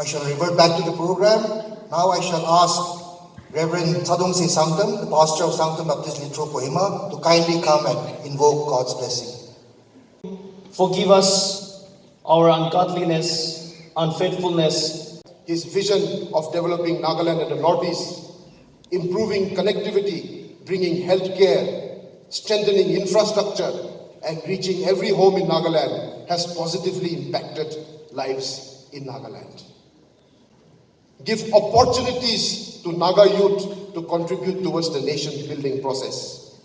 shall revert back to the program. Now I shall ask Reverend Sadongse Sanctum, the pastor of Sanctum Baptist Litro Kohima, to kindly come and invoke God's blessing. Forgive us our ungodliness, unfaithfulness. His vision of developing Nagaland and the Northeast, improving connectivity, bringing healthcare, strengthening infrastructure, and reaching every home in Nagaland has positively impacted lives in Nagaland. Give opportunities to Naga youth to contribute towards the nation-building process.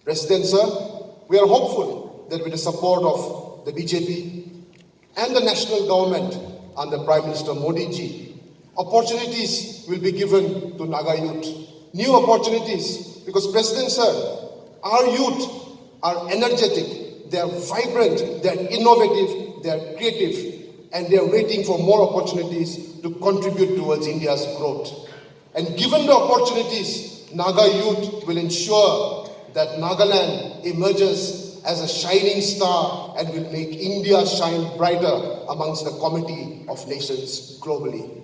President Sir, we are hopeful that with the support of the BJP and the national government under Prime Minister Modi ji, opportunities will be given to Naga youth. New opportunities, because President Sir, our youth are energetic, they are vibrant, they are innovative, they are creative, and they are waiting for more opportunities to contribute towards India's growth. And given the opportunities, Naga youth will ensure that Nagaland emerges as a shining star and will make India shine brighter amongst the community of nations globally.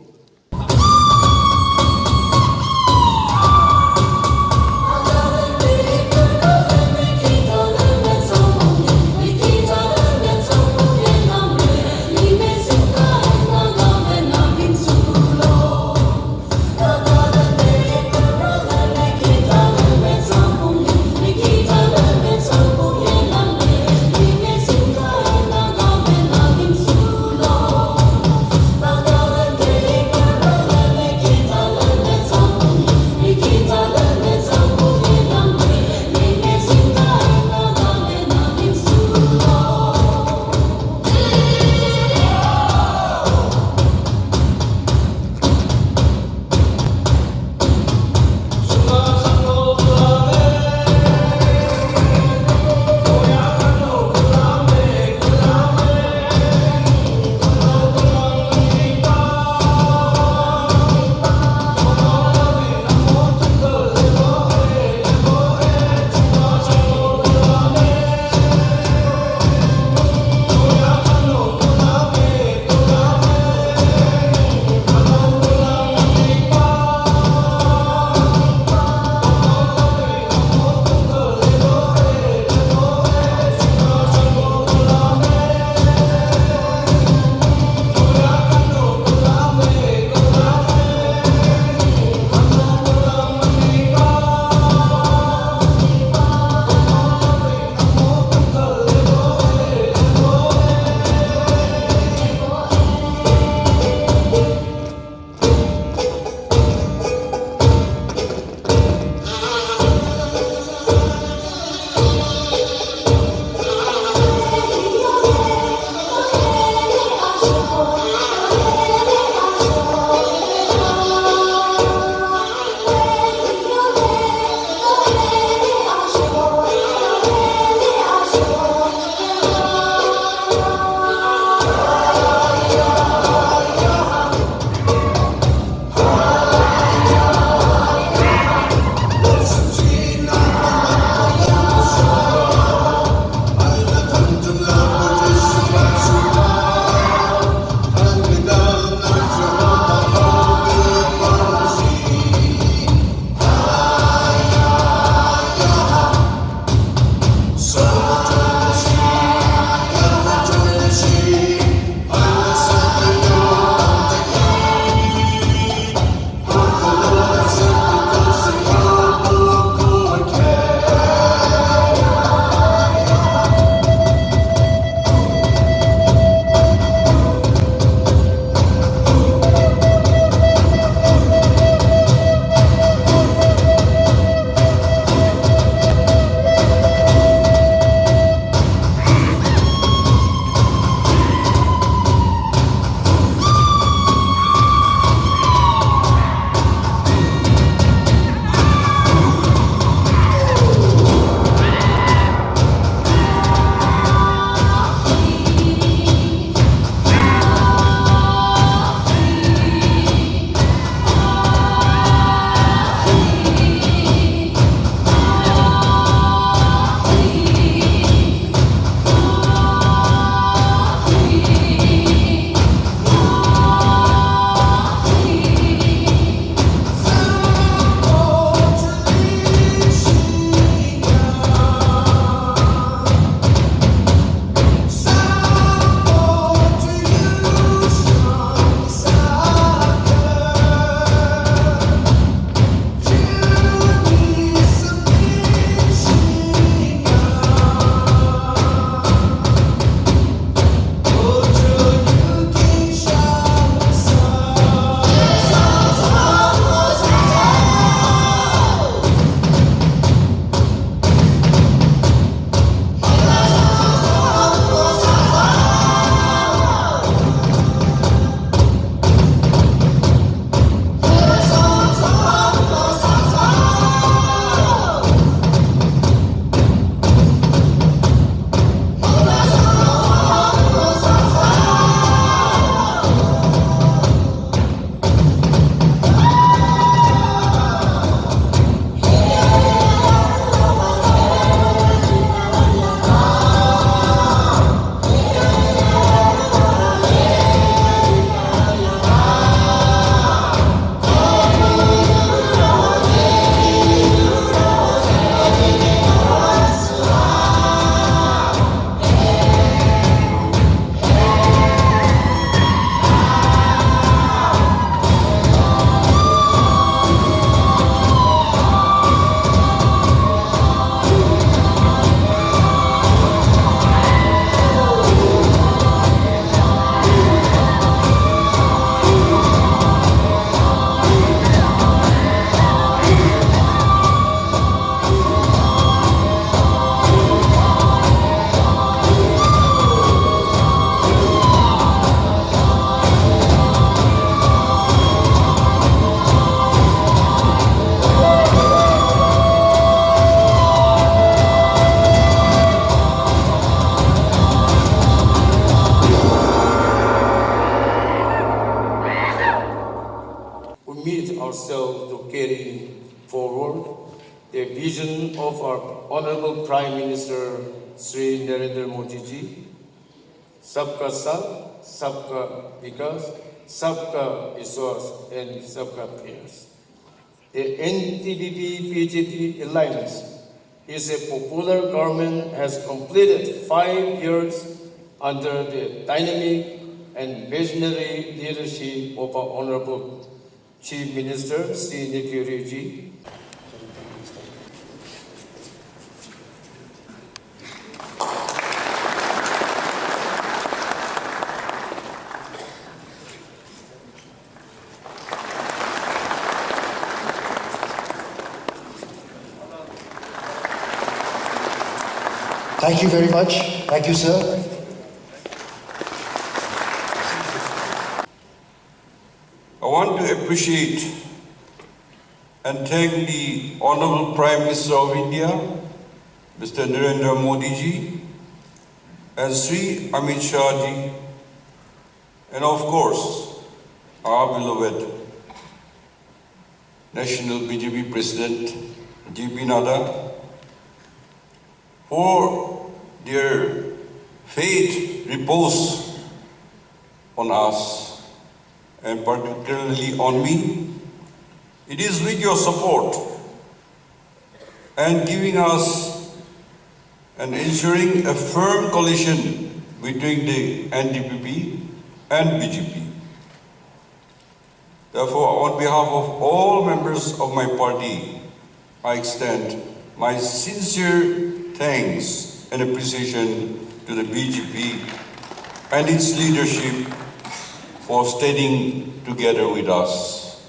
of our Honorable Prime Minister Sri Narendra Modi ji, Sabka Saath, Sabka Vikas, Sabka Vishwas and Sabka Prayers. The NDPP BJP alliance is a popular government, has completed 5 years under the dynamic and visionary leadership of our Honorable Chief Minister Sri Rio Chief. Thank you very much. Thank you, sir. I want to appreciate and thank the Honorable Prime Minister of India, Mr. Narendra Modi ji, and Sri Amit Shah ji, and of course, our beloved National BJP President, JP Nadda, for their faith repose on us, and particularly on me. It is with your support and giving us and ensuring a firm coalition between the NDPP and BJP. Therefore, on behalf of all members of my party, I extend my sincere thanks and appreciation to the BJP and its leadership for standing together with us.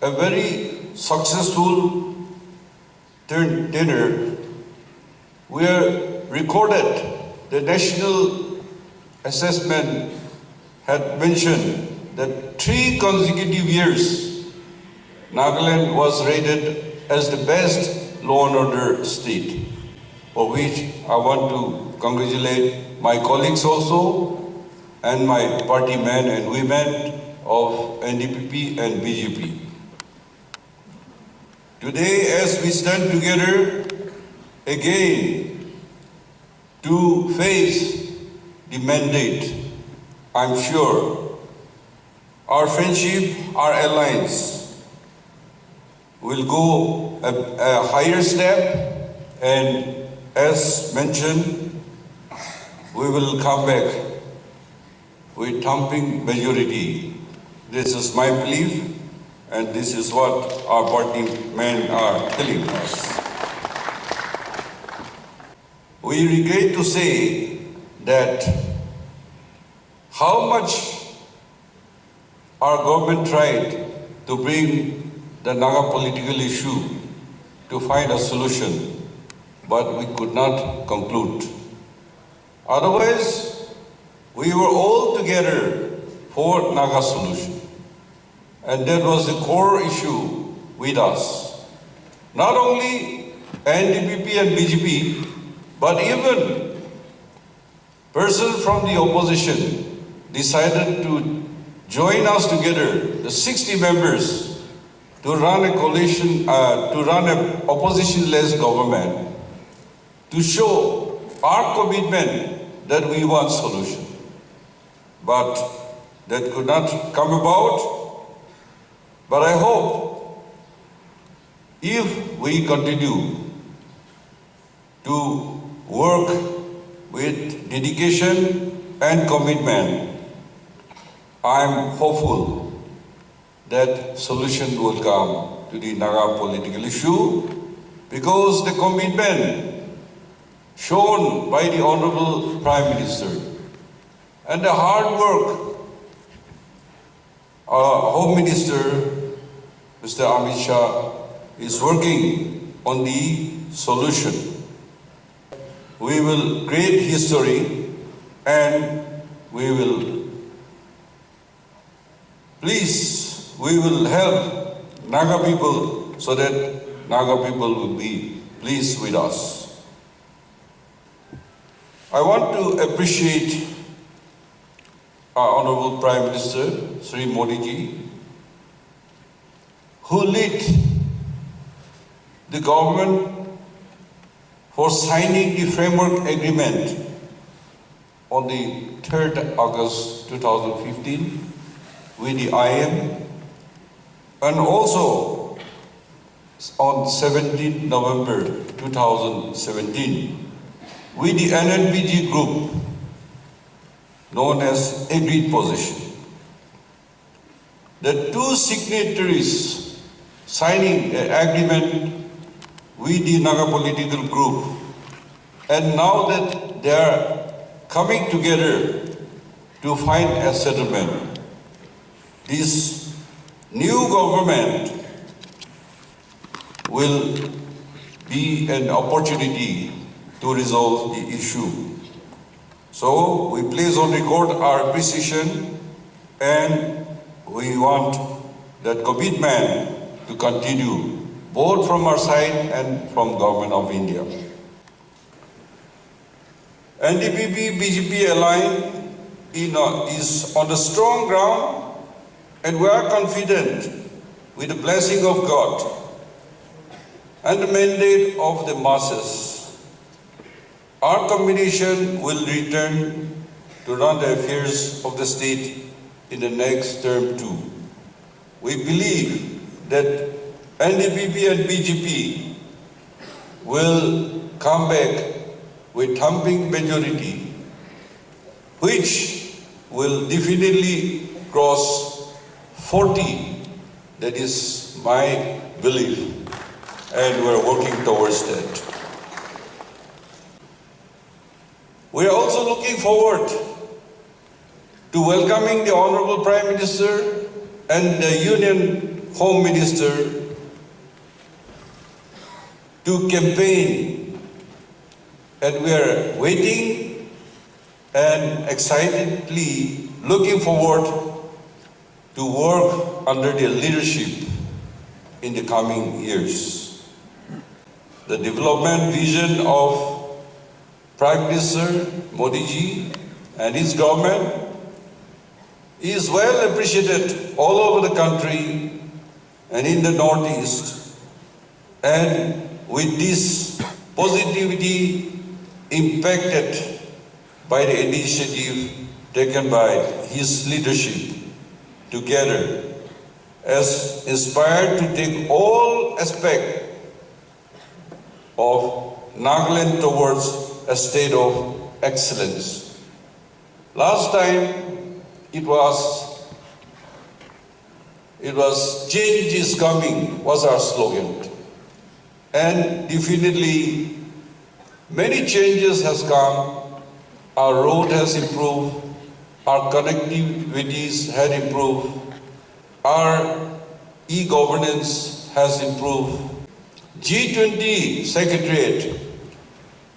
A very successful dinner where recorded the national assessment had mentioned that 3 consecutive years Nagaland was rated as the best law and order state, for which I want to congratulate my colleagues also and my party men and women of NDPP and BJP. Today, as we stand together again to face the mandate, I'm sure our friendship, our alliance will go a higher step, and as mentioned, we will come back with thumping majority. This is my belief, and this is what our party men are telling us. We regret to say that how much our government tried to bring the Naga political issue to find a solution, but we could not conclude. Otherwise, we were all together for Naga solution. And that was the core issue with us. Not only NDPP and BJP, but even persons from the opposition decided to join us together, the 60 members, to run a coalition, to run an opposition-less government, to show our commitment that we want solution. But that could not come about. But I hope if we continue to work with dedication and commitment, I'm hopeful that solution will come to the Naga political issue, because the commitment shown by the Honorable Prime Minister and the hard work our Home Minister, Mr. Amit Shah, is working on the solution. We will create history, and we will help Naga people so that Naga people will be pleased with us. I want to appreciate our Honorable Prime Minister, Sri Modi ji, who led the government for signing the framework agreement on the 3rd August 2015 with the IM, and also on 17 November 2017 with the NNPG group known as Agreed Position. The two signatories signing the agreement with the Naga political group, and now that they are coming together to find a settlement, this new government will be an opportunity to resolve the issue. So we place on record our appreciation, and we want that commitment to continue, both from our side and from Government of India. NDPP BJP alliance is on the strong ground, and we are confident with the blessing of God and the mandate of the masses, our combination will return to run the affairs of the state in the next term too. We believe that NDPP and BJP will come back with thumping majority, which will definitely cross 40. That is my belief, and we're working towards that. We are also looking forward to welcoming the Honorable Prime Minister and the Union Home Minister to campaign, and we are waiting and excitedly looking forward to work under their leadership in the coming years. The development vision of Prime Minister Modi ji and his government is well appreciated all over the country and in the Northeast. And with this positivity impacted by the initiative taken by his leadership together, as inspired to take all aspects of Nagaland towards a state of excellence. Last time it was change is coming was our slogan, and definitely many changes has come. Our road has improved, our connectivities had improved, our e-governance has improved. G20 Secretariat,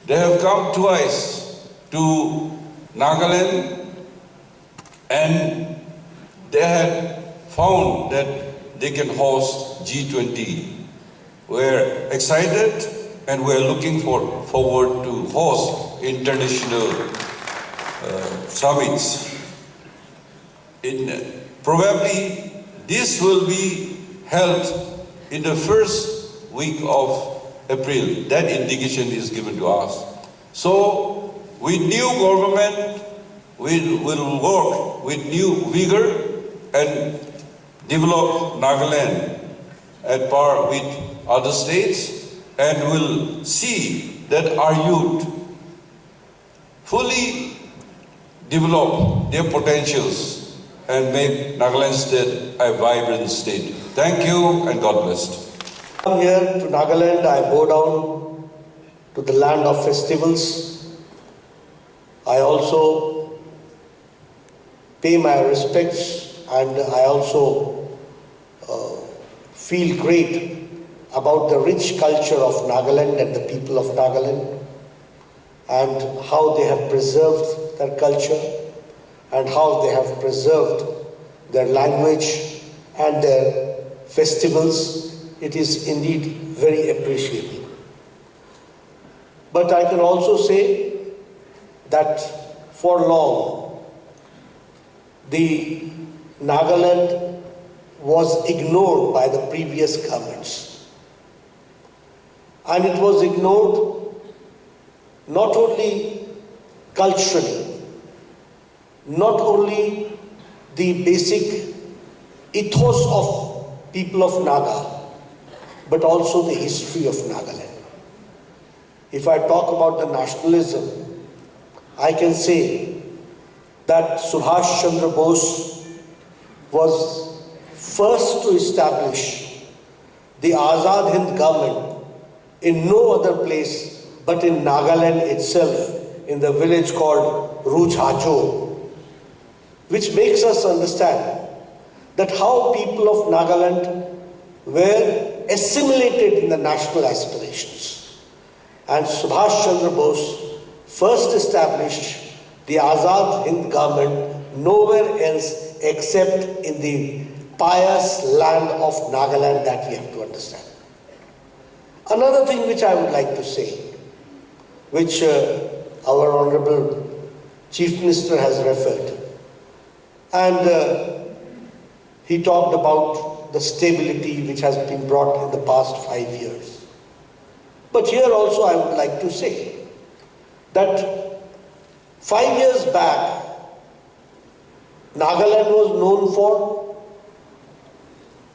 they have come twice to Nagaland, and they had found that they can host G20. We're excited and we're looking forward to host international summits. Probably this will be held in the first week of April. That indication is given to us. So with new government, we will work with new vigor and develop Nagaland at par with other states, and will see that our youth fully develop their potentials and make Nagaland state a vibrant state. Thank you and God bless. I'm here to Nagaland. I bow down to the land of festivals. I also pay my respects, and I also feel great about the rich culture of Nagaland and the people of Nagaland, and how they have preserved their culture and how they have preserved their language and their festivals. It is indeed very appreciable. But I can also say that for long, the Nagaland was ignored by the previous governments. and it was ignored not only culturally, not only the basic ethos of people of Naga, but also the history of Nagaland. If I talk about the nationalism, I can say that Subhash Chandra Bose was first to establish the Azad Hind government in no other place but in Nagaland itself, in the village called Rujhajo, which makes us understand that how people of Nagaland were assimilated in the national aspirations. And Subhash Chandra Bose first established the Azad Hind government nowhere else except in the pious land of Nagaland, that we have to understand. Another thing which I would like to say, which our Honorable Chief Minister has referred, and he talked about the stability which has been brought in the past 5 years. But here also I would like to say that 5 years back, Nagaland was known for,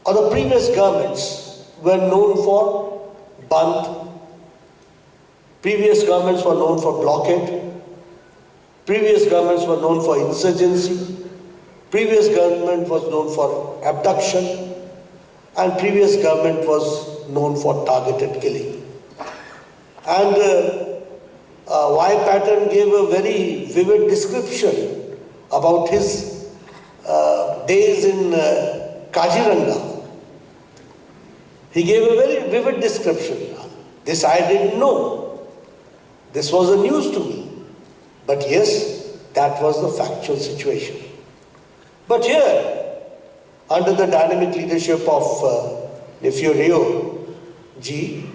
or the previous governments were known for Bandh, previous governments were known for blockade, previous governments were known for insurgency, previous government was known for abduction, and previous government was known for targeted killing. And Y. Patton gave a very vivid description about his days in Kaziranga. He gave a very vivid description. This I didn't know. This was a news to me. But yes, that was the factual situation. But here, under the dynamic leadership of nephew Rio G,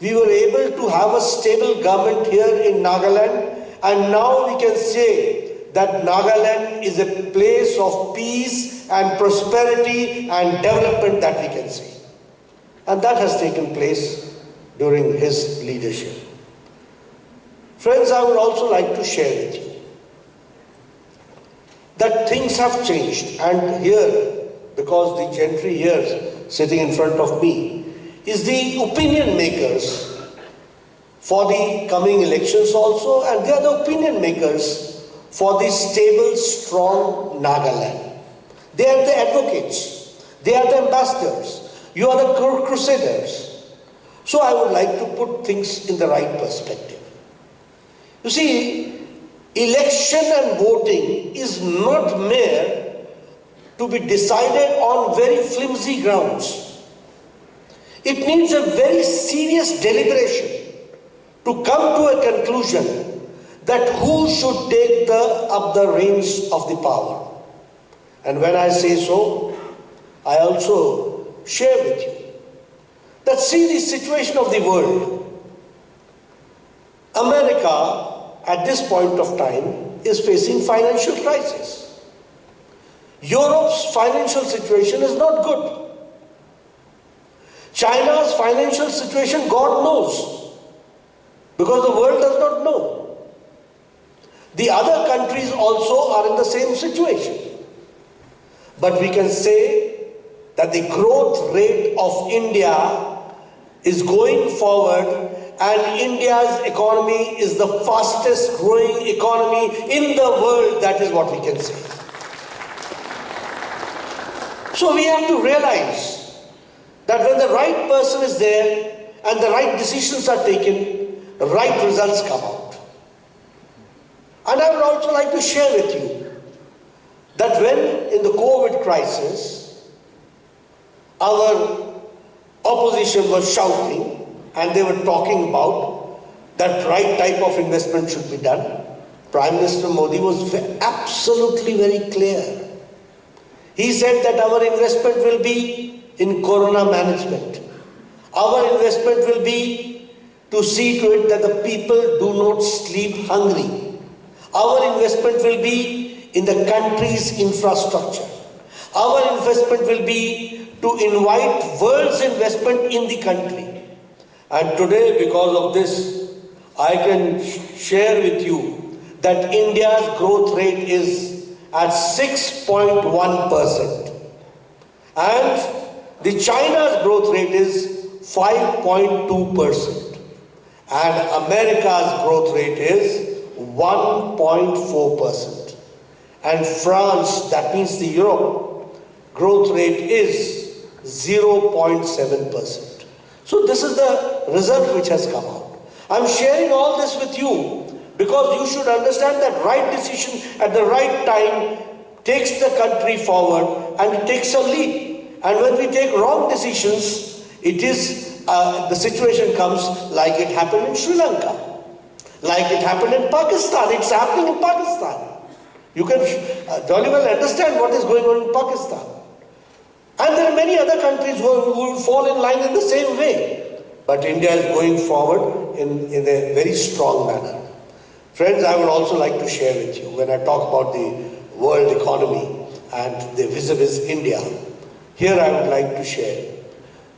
we were able to have a stable government here in Nagaland, and now we can say that Nagaland is a place of peace and prosperity and development, that we can say. And that has taken place during his leadership. Friends, I would also like to share with you that things have changed, and here, because the gentry here sitting in front of me is the opinion makers for the coming elections also, and they are the opinion makers for the stable, strong Nagaland. They are the advocates, they are the ambassadors, you are the crusaders. So I would like to put things in the right perspective. You see, election and voting is not mere to be decided on very flimsy grounds. It needs a very serious deliberation to come to a conclusion that who should take up the reins of the power. And when I say so, I also share with you that see the situation of the world. America at this point of time is facing financial crisis. Europe's financial situation is not good. China's financial situation, God knows, because the world does not know. The other countries also are in the same situation. But we can say that the growth rate of India is going forward, and India's economy is the fastest growing economy in the world. That is what we can say. So we have to realize that when the right person is there and the right decisions are taken, the right results come out. And I would also like to share with you that when in the COVID crisis, our opposition was shouting and they were talking about that right type of investment should be done, Prime Minister Modi was absolutely very clear. He said that our investment will be in corona management. Our investment will be to see to it that the people do not sleep hungry. Our investment will be in the country's infrastructure. Our investment will be to invite world's investment in the country. And today, because of this, I can share with you that India's growth rate is at 6.1%. And the China's growth rate is 5.2%. And America's growth rate is 1.4%. And France, that means the Europe, growth rate is 0.7%. So this is the result which has come out. I'm sharing all this with you because you should understand that right decision at the right time takes the country forward and it takes a lead. And when we take wrong decisions, it is the situation comes like it happened in Sri Lanka, like it happened in Pakistan. It's happening in Pakistan. You can jolly well understand what is going on in Pakistan. And there are many other countries who will fall in line in the same way. But India is going forward in a very strong manner. Friends, I would also like to share with you, when I talk about the world economy and the vis-a-vis India, here I would like to share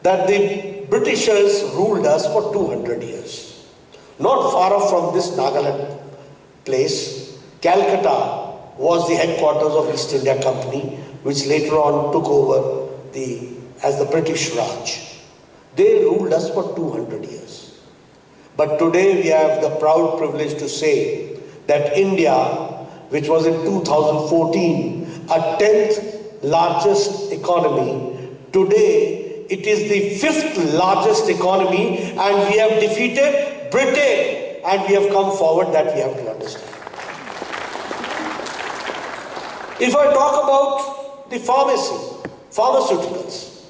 that the Britishers ruled us for 200 years. Not far off from this Nagaland place, Calcutta was the headquarters of East India Company, which later on took over as the British Raj. They ruled us for 200 years. But today we have the proud privilege to say that India, which was in 2014 a 10th largest economy, today it is the 5th largest economy, and we have defeated Britain, and we have come forward. That we have to understand. If I talk about the pharmaceuticals,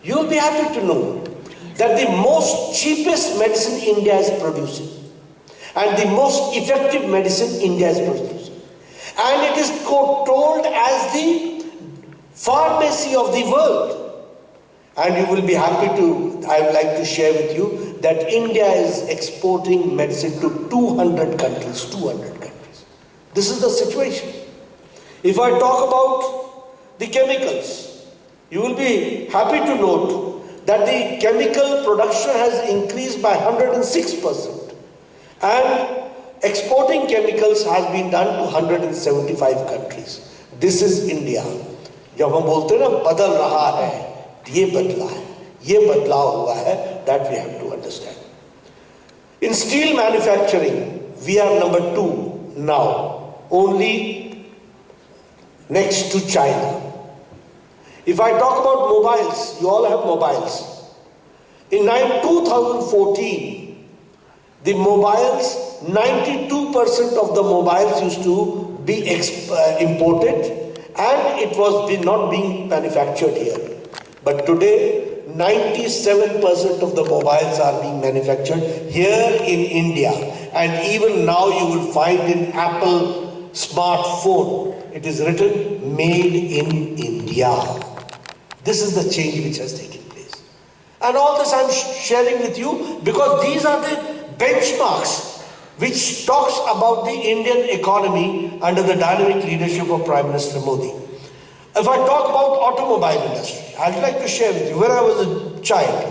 you will be happy to know that the most cheapest medicine India is producing and the most effective medicine India is producing. And it is told as the pharmacy of the world. And you will be happy to, I would like to share with you that India is exporting medicine to 200 countries, 200 countries. This is the situation. If I talk about the chemicals, you will be happy to note that the chemical production has increased by 106%. And exporting chemicals has been done to 175 countries. This is India. जब हम बोलते हैं ना बदल रहा है, ये बदला है, ये बदलाव हुआ है, that we have to understand. In steel manufacturing, we are number 2 now, only next to China. If I talk about mobiles, you all have mobiles. In 2014, the mobiles, 92% of the mobiles used to be imported, and it was not being manufactured here. But today, 97% of the mobiles are being manufactured here in India. And even now you will find in Apple smartphone, it is written made in India. This is the change which has taken place. And all this I'm sharing with you because these are the benchmarks which talks about the Indian economy under the dynamic leadership of Prime Minister Modi. If I talk about automobile industry, I'd like to share with you, when I was a child,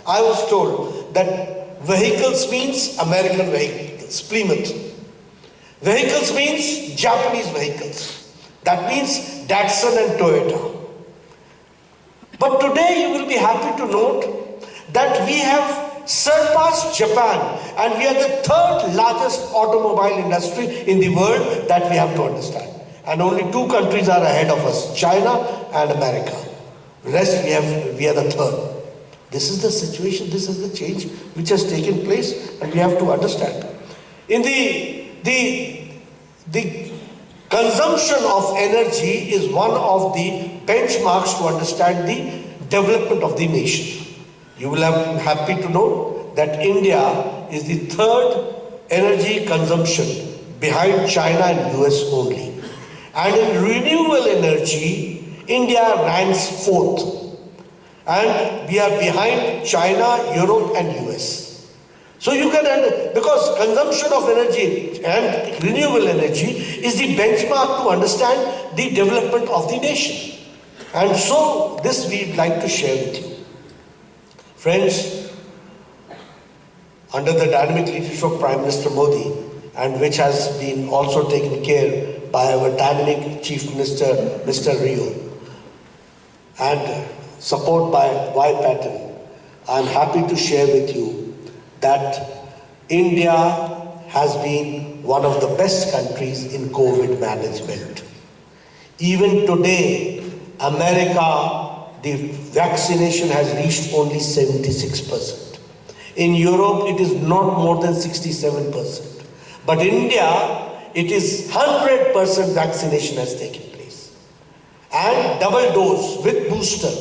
I was told that vehicles means American vehicles, Plymouth. Vehicles means Japanese vehicles. That means Datsun and Toyota. But today you will be happy to note that we have surpassed Japan and we are the 3rd largest automobile industry in the world. That we have to understand. And only 2 countries are ahead of us, China and America. The rest we are the 3rd. This is the situation, this is the change which has taken place and we have to understand. In the consumption of energy is one of the benchmarks to understand the development of the nation. You will be happy to know that India is the 3rd energy consumption behind China and US only. And in renewable energy, India ranks 4th. And we are behind China, Europe and US. So you can, because consumption of energy and renewable energy is the benchmark to understand the development of the nation. And so this we'd like to share with you. Friends, under the dynamic leadership of Prime Minister Modi, and which has been also taken care by our dynamic Chief Minister, Mr. Rio, and support by Patton, I'm happy to share with you that India has been one of the best countries in COVID management. Even today, America, the vaccination has reached only 76%. In Europe, it is not more than 67%. But India, it is 100% vaccination has taken place. And double dose with booster.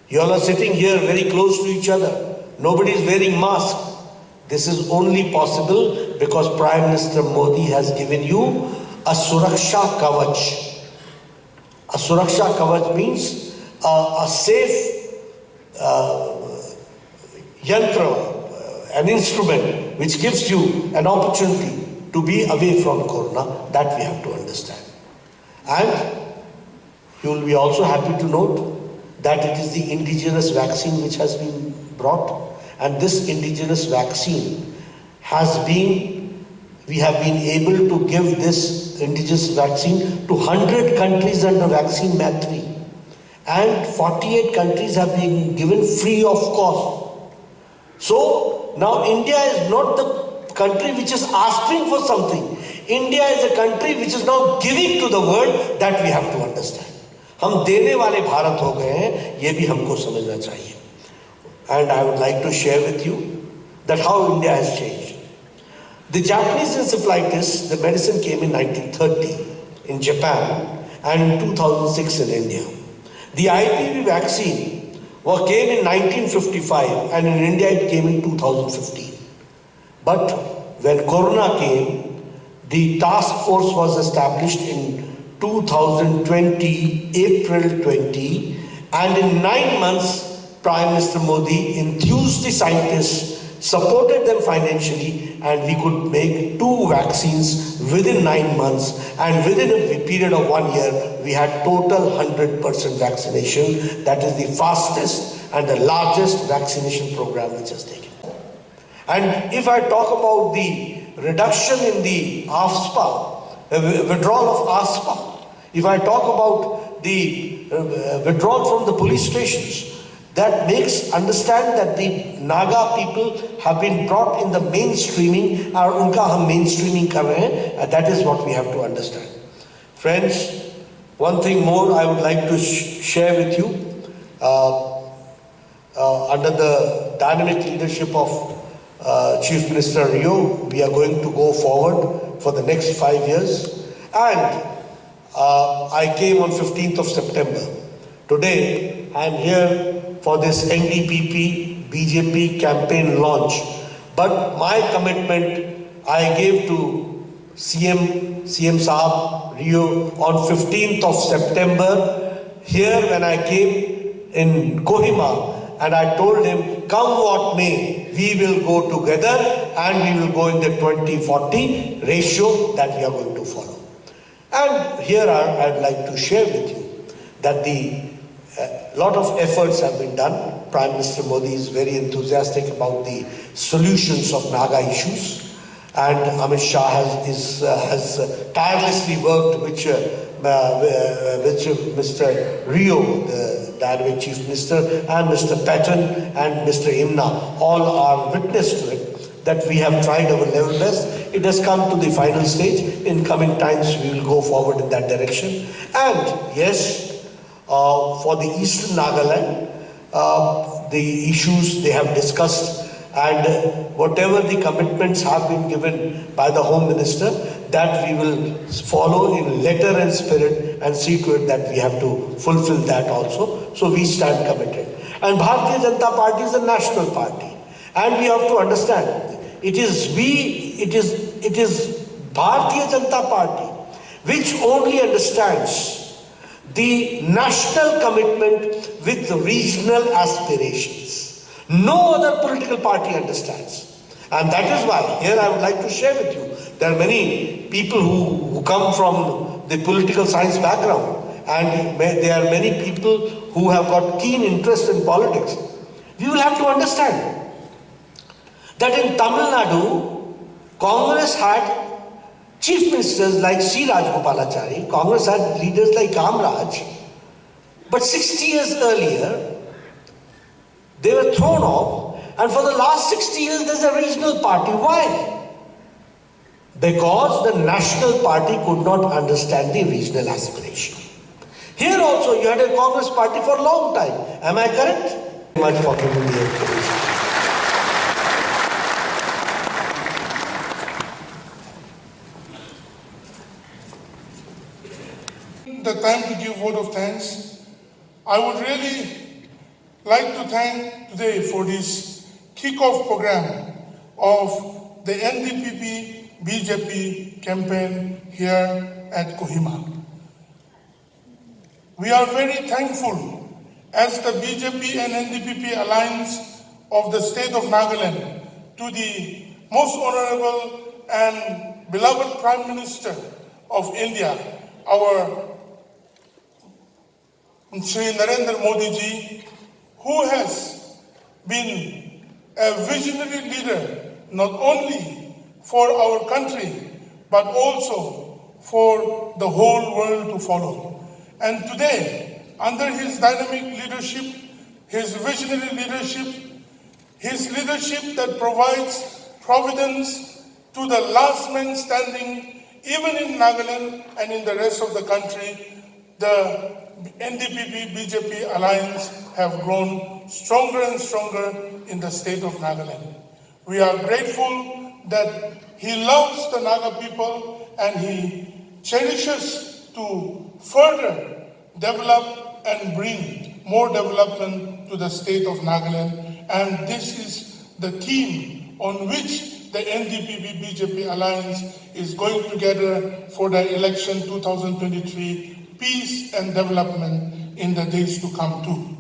You all are sitting here very close to each other. Nobody is wearing mask. This is only possible because Prime Minister Modi has given you a Suraksha Kavach. A Suraksha Kavach means a safe yantra, an instrument which gives you an opportunity to be away from Corona. That we have to understand. And you will be also happy to note that it is the indigenous vaccine which has been brought, and this indigenous vaccine has been, we have been able to give this indigenous vaccine to 100 countries under Vaccine Matri, and 48 countries have been given free of cost. So now India is not the country which is asking for something. India is a country which is now giving to the world. That we have to understand. हम देने वाले भारत हो गए हैं, ये भी हमको समझना चाहिए. And I would like to share with you that how India has changed. The Japanese encephalitis, the medicine came in 1930 in Japan and in 2006 in India. The IPV vaccine came in 1955 and in India it came in 2015. But when Corona came, the task force was established in 2020, April 20, and in 9 months, Prime Minister Modi enthused the scientists, supported them financially, and we could make 2 vaccines within 9 months. And within a period of 1 year, we had total 100% vaccination. That is the fastest and the largest vaccination program which has taken. And if I talk about the reduction in the AFSPA, withdrawal of AFSPA, if I talk about the withdrawal from the police stations, that makes understand that the Naga people have been brought in the mainstreaming, और उनका हम mainstreaming कर रहे हैं, and that is what we have to understand. Friends, one thing more I would like to share with you. Under the dynamic leadership of Chief Minister Rio, we are going to go forward for the next 5 years. And I came on 15th of September. Today, I am here for this NDPP BJP campaign launch. But my commitment I gave to CM Saab Rio on 15th of September. Here when I came in Kohima, and I told him, come what may, we will go together and we will go in the 20-40 ratio that we are going to follow. And here I'd like to share with you that the lot of efforts have been done. Prime Minister Modi is very enthusiastic about the solutions of Naga issues, and Amit Shah has tirelessly worked with Mr. Rio, the dynamic Chief Minister, and Mr. Patton and Mr. Imna. All are witness to it that we have tried our level best. It has come to the final stage. In coming times, we will go forward in that direction. And yes, for the Eastern Nagaland, the issues they have discussed, and whatever the commitments have been given by the Home Minister, that we will follow in letter and spirit and see to it that we have to fulfill that also. So we stand committed. And Bharatiya Janata Party is a national party. And we have to understand, it is Bharatiya Janata Party which only understands the national commitment with the regional aspirations. No other political party understands. And that is why, here I would like to share with you, there are many people who come from the political science background, and there are many people who have got keen interest in politics. We will have to understand that in Tamil Nadu, Congress had chief ministers like C. Rajagopalachari, Congress had leaders like Kamraj, but 60 years earlier, they were thrown off, and for the last 60 years, there's a regional party. Why? Because the national party could not understand the regional aspiration. Here also, you had a Congress party for a long time. Am I correct? Thank you very much for giving me the information. The time to give vote of thanks. I would really like to thank today for this kick-off program of the NDPP BJP campaign here at Kohima. We are very thankful as the BJP and NDPP alliance of the state of Nagaland to the most honorable and beloved Prime Minister of India, our Shri Narendra Modi ji, who has been a visionary leader not only for our country but also for the whole world to follow. And today, under his dynamic leadership, his visionary leadership, his leadership that provides providence to the last man standing, even in Nagaland and in the rest of the country, the NDPP BJP alliance have grown stronger and stronger in the state of Nagaland. We are grateful that he loves the Naga people and he cherishes to further develop and bring more development to the state of Nagaland. And this is the theme on which the NDPP BJP alliance is going together for the election 2023, peace and development in the days to come too.